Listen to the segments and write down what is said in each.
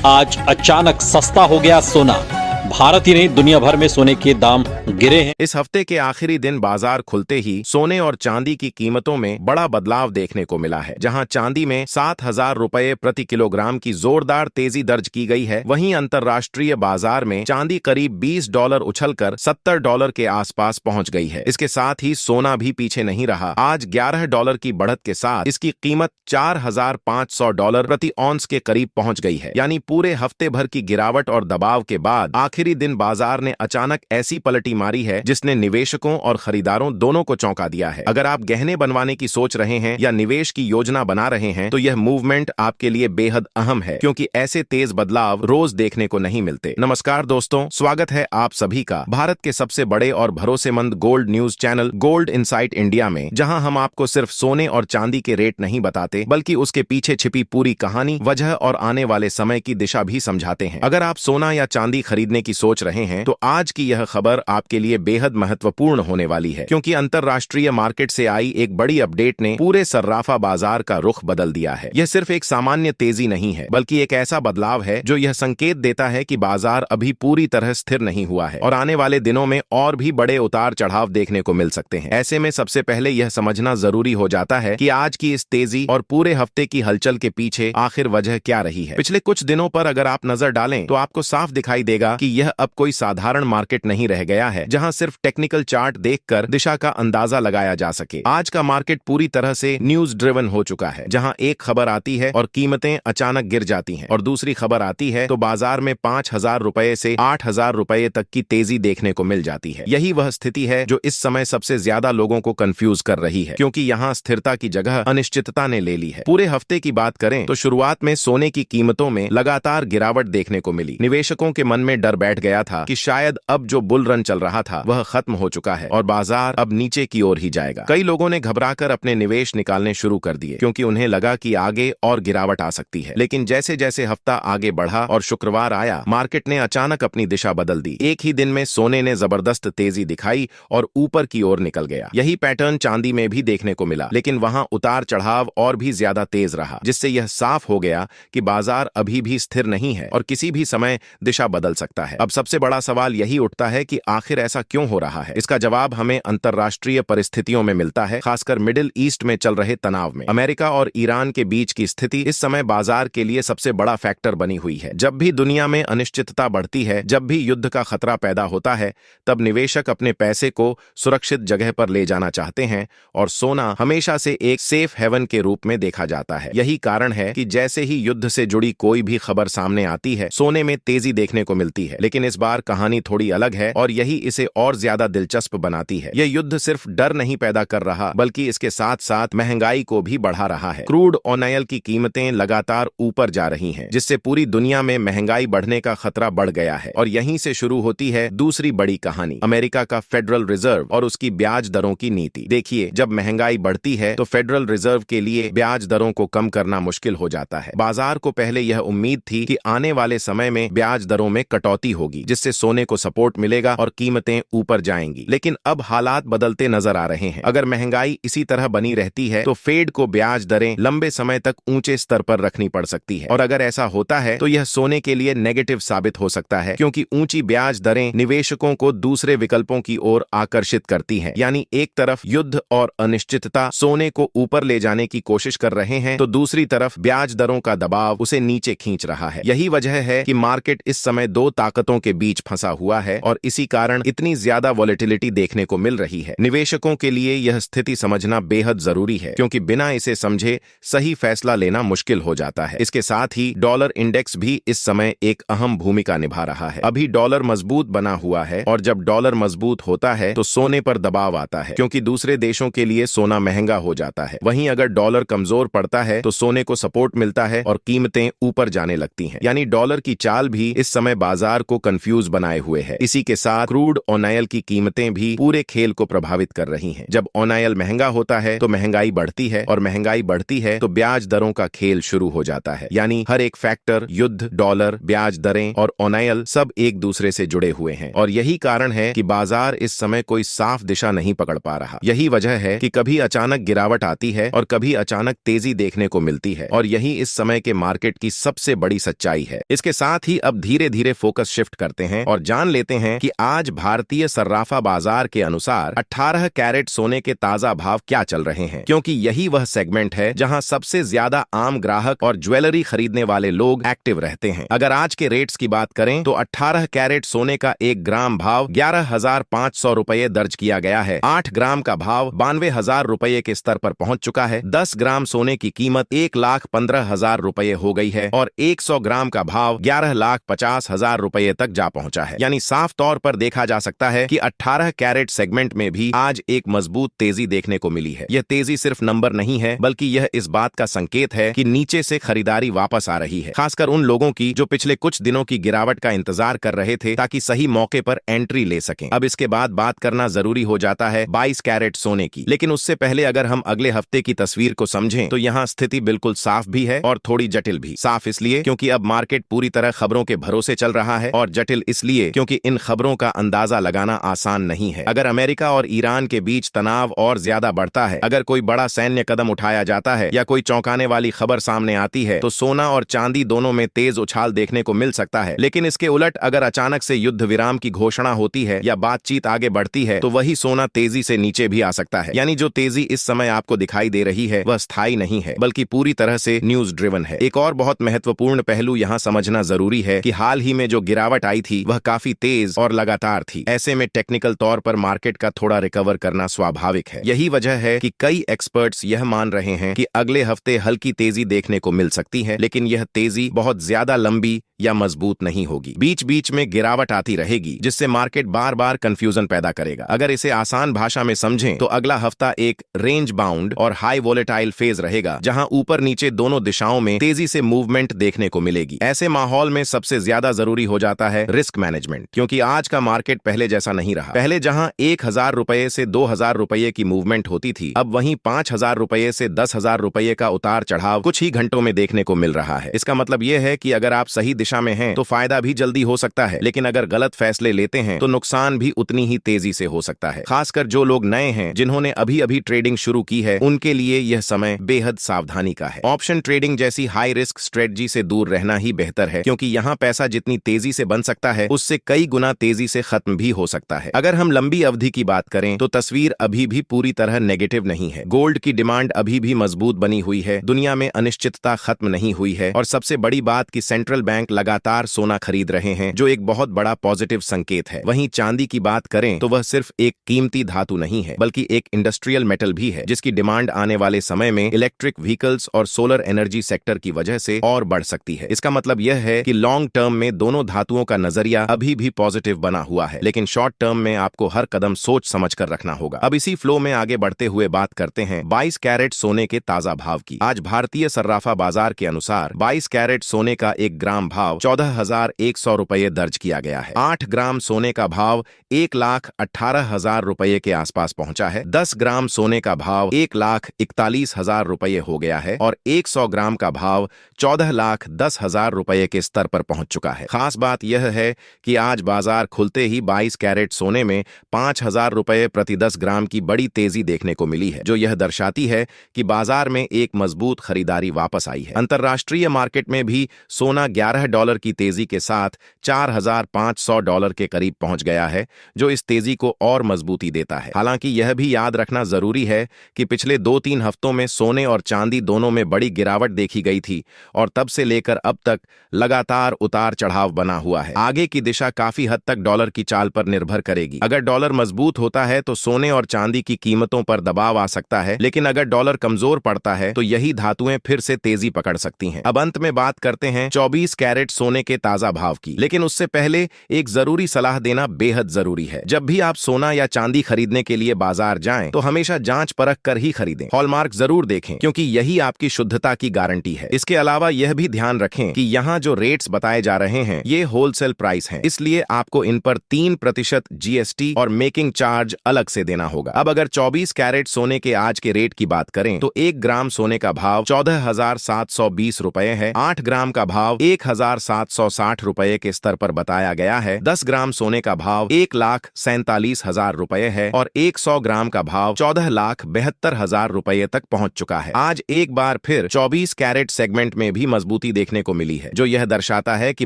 आज अचानक सस्ता हो गया सोना। भारत ही नहीं दुनिया भर में सोने के दाम गिरे हैं। इस हफ्ते के आखिरी दिन बाजार खुलते ही सोने और चांदी की कीमतों में बड़ा बदलाव देखने को मिला है। जहां चांदी में 7,000 रुपए प्रति किलोग्राम की जोरदार तेजी दर्ज की गई है, वहीं अंतर्राष्ट्रीय बाजार में चांदी करीब $20 उछलकर $70 के आसपास पहुंच गई है। इसके साथ ही सोना भी पीछे नहीं रहा। आज $11 की बढ़त के साथ इसकी कीमत $4,500 प्रति औंस के करीब पहुंच गई है। यानी पूरे हफ्ते भर की गिरावट और दबाव के बाद आखिरी दिन बाजार ने अचानक ऐसी पलटी मारी है जिसने निवेशकों और खरीदारों दोनों को चौंका दिया है। अगर आप गहने बनवाने की सोच रहे हैं या निवेश की योजना बना रहे हैं तो यह मूवमेंट आपके लिए बेहद अहम है, क्योंकि ऐसे तेज बदलाव रोज देखने को नहीं मिलते। नमस्कार दोस्तों, स्वागत है आप सभी का भारत के सबसे बड़े और भरोसेमंद gold news channel gold insight India में, जहां हम आपको सिर्फ सोने और चांदी के रेट नहीं बताते बल्कि उसके पीछे छिपी पूरी कहानी, वजह और आने वाले समय की दिशा भी समझाते हैं। अगर आप सोना या चांदी खरीदने की सोच रहे हैं तो आज की यह खबर आपके लिए बेहद महत्वपूर्ण होने वाली है, क्योंकि अंतरराष्ट्रीय मार्केट से आई एक बड़ी अपडेट ने पूरे सर्राफा बाजार का रुख बदल दिया है। यह सिर्फ एक सामान्य तेजी नहीं है, बल्कि एक ऐसा बदलाव है जो यह संकेत देता है कि बाजार अभी पूरी तरह स्थिर नहीं हुआ है और आने वाले दिनों में और भी बड़े उतार चढ़ाव देखने को मिल सकते हैं। ऐसे में सबसे पहले यह समझना जरूरी हो जाता है कि आज की इस तेजी और पूरे हफ्ते की हलचल के पीछे आखिर वजह क्या रही है। पिछले कुछ दिनों पर अगर आप नजर डालें तो आपको साफ दिखाई देगा कि यह अब कोई साधारण मार्केट नहीं रह गया है जहां सिर्फ टेक्निकल चार्ट देखकर दिशा का अंदाजा लगाया जा सके। आज का मार्केट पूरी तरह से न्यूज ड्रिवन हो चुका है, जहां एक खबर आती है और कीमतें अचानक गिर जाती हैं और दूसरी खबर आती है तो बाजार में 5,000 रुपए से 8,000 रुपए तक की तेजी देखने को मिल जाती है। यही वह स्थिति है जो इस समय सबसे ज्यादा लोगों को कंफ्यूज कर रही है, क्योंकि यहाँ स्थिरता की जगह अनिश्चितता ने ले ली है। पूरे हफ्ते की बात करें तो शुरुआत में सोने की कीमतों में लगातार गिरावट देखने को मिली। निवेशकों के मन में डर बैठ गया था कि शायद अब जो बुल रन चल रहा था वह खत्म हो चुका है और बाजार अब नीचे की ओर ही जाएगा। कई लोगों ने घबराकर अपने निवेश निकालने शुरू कर दिए, क्योंकि उन्हें लगा कि आगे और गिरावट आ सकती है। लेकिन जैसे जैसे हफ्ता आगे बढ़ा और शुक्रवार आया, मार्केट ने अचानक अपनी दिशा बदल दी। एक ही दिन में सोने ने जबरदस्त तेजी दिखाई और ऊपर की ओर निकल गया। यही पैटर्न चांदी में भी देखने को मिला, लेकिन वहां उतार चढ़ाव और भी ज्यादा तेज रहा, जिससे यह साफ हो गया कि बाजार अभी भी स्थिर नहीं है और किसी भी समय दिशा बदल सकता है। अब सबसे बड़ा सवाल यही उठता है कि आखिर ऐसा क्यों हो रहा है। इसका जवाब हमें अंतरराष्ट्रीय परिस्थितियों में मिलता है, खासकर मिडिल ईस्ट में चल रहे तनाव में। अमेरिका और ईरान के बीच की स्थिति इस समय बाजार के लिए सबसे बड़ा फैक्टर बनी हुई है। जब भी दुनिया में अनिश्चितता बढ़ती है, जब भी युद्ध का खतरा पैदा होता है, तब निवेशक अपने पैसे को सुरक्षित जगह पर ले जाना चाहते हैं और सोना हमेशा से एक सेफ हेवन के रूप में देखा जाता है। यही कारण है कि जैसे ही युद्ध से जुड़ी कोई भी खबर सामने आती है, सोने में तेजी देखने को मिलती है। लेकिन इस बार कहानी थोड़ी अलग है और यही इसे और ज्यादा दिलचस्प बनाती है। यह युद्ध सिर्फ डर नहीं पैदा कर रहा, बल्कि इसके साथ साथ महंगाई को भी बढ़ा रहा है। क्रूड ऑयल की कीमतें लगातार ऊपर जा रही हैं, जिससे पूरी दुनिया में महंगाई बढ़ने का खतरा बढ़ गया है। और यहीं से शुरू होती है दूसरी बड़ी कहानी, अमेरिका का फेडरल रिजर्व और उसकी ब्याज दरों की नीति। देखिए, जब महंगाई बढ़ती है तो फेडरल रिजर्व के लिए ब्याज दरों को कम करना मुश्किल हो जाता है। बाजार को पहले यह उम्मीद थी कि आने वाले समय में ब्याज दरों में कटौती होगी, जिससे सोने को सपोर्ट मिलेगा और कीमतें ऊपर जाएंगी। लेकिन अब हालात बदलते नजर आ रहे हैं। अगर महंगाई इसी तरह बनी रहती है तो फेड को ब्याज दरें लंबे समय तक ऊंचे स्तर पर रखनी पड़ सकती है, और अगर ऐसा होता है तो यह सोने के लिए नेगेटिव साबित हो सकता है, क्योंकि ऊंची ब्याज दरें निवेशकों को दूसरे विकल्पों की ओर आकर्षित करती हैं। यानी एक तरफ युद्ध और अनिश्चितता सोने को ऊपर ले जाने की कोशिश कर रहे हैं, तो दूसरी तरफ ब्याज दरों का दबाव उसे नीचे खींच रहा है। यही वजह है कि मार्केट इस समय दो ताकतों के बीच फंसा हुआ है और इसी कारण इतनी ज्यादा वॉलेटिलिटी देखने को मिल रही है। निवेशकों के लिए यह स्थिति समझना बेहद जरूरी है, क्योंकि बिना इसे समझे सही फैसला लेना मुश्किल हो जाता है। इसके साथ ही डॉलर इंडेक्स भी इस समय एक अहम भूमिका निभा रहा है। अभी डॉलर मजबूत बना हुआ है और जब डॉलर मजबूत होता है तो सोने पर दबाव आता है, क्योंकि दूसरे देशों के लिए सोना महंगा हो जाता है। वहीं अगर डॉलर कमजोर पड़ता है तो सोने को सपोर्ट मिलता है और कीमतें ऊपर जाने लगती हैं। यानी डॉलर की चाल भी इस समय बाजार को कंफ्यूज बनाए हुए है। इसी के साथ क्रूड ऑयल की कीमतें भी पूरे खेल को प्रभावित कर रही हैं। जब ऑयल महंगा होता है तो महंगाई बढ़ती है, और महंगाई बढ़ती है तो ब्याज दरों का खेल शुरू हो जाता है। यानी हर एक फैक्टर, युद्ध, डॉलर, ब्याज दरें और ऑयल सब एक दूसरे से जुड़े हुए हैं, और यही कारण है कि बाजार इस समय कोई साफ दिशा नहीं पकड़ पा रहा। यही वजह है कि कभी अचानक गिरावट आती है और कभी अचानक तेजी देखने को मिलती है, और यही इस समय के मार्केट की सबसे बड़ी सच्चाई है। इसके साथ ही अब धीरे धीरे फोकस शिफ्ट करते हैं और जान लेते हैं कि आज भारतीय सर्राफा बाजार के अनुसार 18 कैरेट सोने के ताजा भाव क्या चल रहे हैं, क्योंकि यही वह सेगमेंट है जहां सबसे ज्यादा आम ग्राहक और ज्वेलरी खरीदने वाले लोग एक्टिव रहते हैं। अगर आज के रेट्स की बात करें तो 18 कैरेट सोने का 1 ग्राम भाव 11,500 रुपये दर्ज किया गया है। 8 ग्राम का भाव 92,000 रुपये के स्तर पर पहुंच चुका है। 10 ग्राम सोने की कीमत 1,15,000 रुपये हो गई है, और 100 ग्राम का भाव 11,50,000 रुपये तक जा पहुंचा है। यानी साफ तौर पर देखा जा सकता है कि 18 कैरेट सेगमेंट में भी आज एक मजबूत तेजी देखने को मिली है। यह तेजी सिर्फ नंबर नहीं है, बल्कि यह इस बात का संकेत है कि नीचे से खरीदारी वापस आ रही है, खासकर उन लोगों की जो पिछले कुछ दिनों की गिरावट का इंतजार कर रहे थे ताकि सही मौके पर एंट्री ले सकें। अब इसके बाद बात करना जरूरी हो जाता है 22 कैरेट सोने की, लेकिन उससे पहले अगर हम अगले हफ्ते की तस्वीर को समझें तो यहाँ स्थिति बिल्कुल साफ भी है और थोड़ी जटिल भी। साफ इसलिए क्योंकि अब मार्केट पूरी तरह खबरों के भरोसे चल रहा है, और जटिल इसलिए क्योंकि इन खबरों का अंदाजा लगाना आसान नहीं है। अगर अमेरिका और ईरान के बीच तनाव और ज्यादा बढ़ता है, अगर कोई बड़ा सैन्य कदम उठाया जाता है या कोई चौंकाने वाली खबर सामने आती है, तो सोना और चांदी दोनों में तेज उछाल देखने को मिल सकता है। लेकिन इसके उलट अगर अचानक से युद्ध विराम की घोषणा होती है या बातचीत आगे बढ़ती है, तो वही सोना तेजी से नीचे भी आ सकता है। यानी जो तेजी इस समय आपको दिखाई दे रही है वह स्थायी नहीं है, बल्कि पूरी तरह से न्यूज ड्रिवन है। एक और बहुत महत्वपूर्ण पहलू यहाँ समझना जरूरी है कि हाल ही में जो गिरावट आई थी वह काफी तेज और लगातार थी। ऐसे में टेक्निकल तौर पर मार्केट का थोड़ा रिकवर करना स्वाभाविक है। यही वजह है कि कई एक्सपर्ट्स यह मान रहे हैं कि अगले हफ्ते हल्की तेजी देखने को मिल सकती है, लेकिन यह तेजी बहुत ज्यादा लंबी या मजबूत नहीं होगी। बीच बीच में गिरावट आती रहेगी, जिससे मार्केट बार बार कंफ्यूजन पैदा करेगा। अगर इसे आसान भाषा में समझें तो अगला हफ्ता एक रेंज बाउंड और हाई वोलेटाइल फेज रहेगा, जहां ऊपर नीचे दोनों दिशाओं में तेजी से मूवमेंट देखने को मिलेगी। ऐसे माहौल में सबसे ज्यादा जरूरी हो जाता है रिस्क मैनेजमेंट, क्योंकि आज का मार्केट पहले जैसा नहीं रहा। पहले जहां 1,000 रुपये से 2,000 रुपये की मूवमेंट होती थी, अब वहीं 5,000 रुपये से 10,000 रुपये का उतार चढ़ाव कुछ ही घंटों में देखने को मिल रहा है। इसका मतलब यह है कि अगर आप सही दिशा में हैं तो फायदा भी जल्दी हो सकता है, लेकिन अगर गलत फैसले लेते हैं तो नुकसान भी उतनी ही तेजी से हो सकता है। खासकर जो लोग नए हैं, जिन्होंने अभी अभी ट्रेडिंग शुरू की है, उनके लिए यह समय बेहद सावधानी का है। ऑप्शन ट्रेडिंग जैसी हाई रिस्क स्ट्रेटजी से दूर रहना ही बेहतर है, क्योंकि यहाँ पैसा जितनी तेजी से बन सकता है उससे कई गुना तेजी से खत्म भी हो सकता है। अगर हम लंबी अवधि की बात करें तो तस्वीर अभी भी पूरी तरह नेगेटिव नहीं है। गोल्ड की डिमांड अभी भी मजबूत बनी हुई है, दुनिया में अनिश्चितता खत्म नहीं हुई है, और सबसे बड़ी बात कि सेंट्रल बैंक लगातार सोना खरीद रहे हैं, जो एक बहुत बड़ा पॉजिटिव संकेत है। वहीं चांदी की बात करें तो वह सिर्फ एक कीमती धातु नहीं है, बल्कि एक इंडस्ट्रियल मेटल भी है, जिसकी डिमांड आने वाले समय में इलेक्ट्रिक व्हीकल्स और सोलर एनर्जी सेक्टर की वजह से और बढ़ सकती है। इसका मतलब यह है कि लॉन्ग टर्म में दोनों धातुओं का नजरिया अभी भी पॉजिटिव बना हुआ है, लेकिन शॉर्ट टर्म में आपको हर कदम सोच समझ कर रखना होगा। अब इसी फ्लो में आगे बढ़ते हुए बात करते हैं 22 कैरेट सोने के ताजा भाव की। आज भारतीय सर्राफा बाजार के अनुसार 22 कैरेट सोने का 1 ग्राम भाव 14,100 रुपये दर्ज किया गया है। 8 ग्राम सोने का भाव 1,18,000 रुपये के आसपास पहुंचा है। 10 ग्राम सोने का भाव 1,41,000 रुपये हो गया है, और 100 ग्राम का भाव 14,10,000 रुपये के स्तर पर पहुंच चुका है। खास बात यह है कि आज बाजार खुलते ही 22 कैरेट सोने में 5,000 रुपये प्रति 10 ग्राम की बड़ी तेजी देखने को मिली है, जो यह दर्शाती है कि बाजार में एक मजबूत खरीदारी वापस आई है। अंतर्राष्ट्रीय मार्केट में भी सोना $11 की तेजी के साथ $4,500 के करीब पहुंच गया है, जो इस तेजी को और मजबूती देता है। हालांकि यह भी याद रखना जरूरी है कि पिछले 2-3 हफ्तों में सोने और चांदी दोनों में बड़ी गिरावट देखी गई थी, और तब से लेकर अब तक लगातार उतार चढ़ाव बना हुआ है। आगे की दिशा काफी हद तक डॉलर की चाल पर निर्भर करेगी। अगर डॉलर मजबूत होता है तो सोने और चांदी की कीमतों पर दबाव आ सकता है, लेकिन अगर डॉलर कमजोर पड़ता है तो यही धातुएं फिर से तेजी पकड़ सकती हैं। अब अंत में बात करते हैं 24 कैरेट सोने के ताजा भाव की, लेकिन उससे पहले एक जरूरी सलाह देना बेहद जरूरी है। जब भी आप सोना या चांदी खरीदने के लिए बाजार जाएं, तो हमेशा जांच परख कर ही खरीदें। हॉलमार्क जरूर देखें, क्योंकि यही आपकी शुद्धता की गारंटी है। इसके अलावा यह भी ध्यान रखें कि यहाँ जो रेट्स बताए जा रहे हैं, ये होलसेल प्राइस हैं, इसलिए आपको इन पर 3% GST और मेकिंग चार्ज अलग से देना होगा। अब अगर 24 कैरेट सोने के आज के रेट की बात करें तो 1 ग्राम सोने का भाव 14,720 रुपए है। 8 ग्राम का भाव 1,760 रुपए के स्तर पर बताया गया है। 10 ग्राम सोने का भाव 1,47,000 रुपए है और 100 ग्राम का भाव 14,72,000 रुपए तक पहुंच चुका है। आज एक बार फिर 24 कैरेट सेगमेंट में भी मजबूती देखने को मिली है, जो यह दर्शाता है कि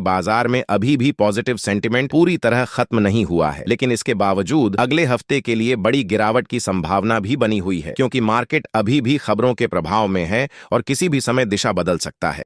बाजार में अभी भी पॉजिटिव सेंटिमेंट पूरी तरह खत्म नहीं हुआ है। लेकिन इसके बावजूद अगले हफ्ते के लिए बड़ी गिरावट की संभावना भी बनी हुई है, क्योंकि मार्केट अभी भी खबरों के प्रभाव में है और किसी भी समय दिशा बदल सकता है।